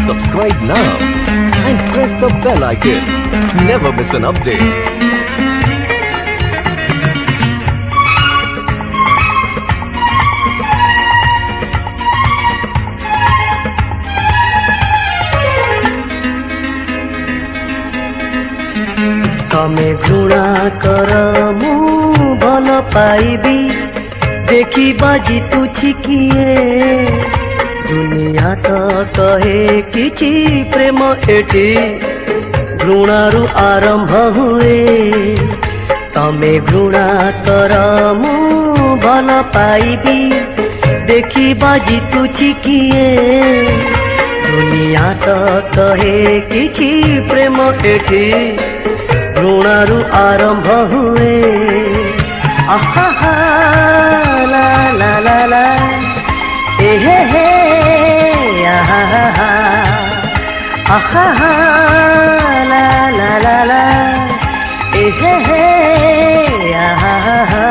Subscribe now and press the bell icon. Never miss an update. तमे घृणा कर मु भल पाइबी देखी बाजी तुझी किए दुनिया तो कहे किछि प्रेम एठी घृणारु आरंभ हुए तमे घृणा कर मु भल पाइबी देखी बाजी तुझी किए दुनिया तो कहे किछि प्रेम एठी घृणारु आरंभ हुए आहा ला ला ला ला ए हे आहा आहा ला ला ला ला ए हे आहा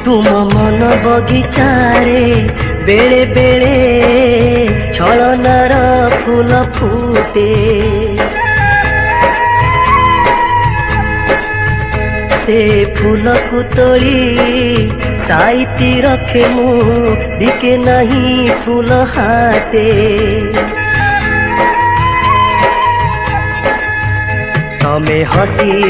तुम मन बगीचारे बेले बेले छलनार फूल फूटे से फूल को तोड़ी साइती रखे मु दिके नहीं फूल हाथे तमे हसी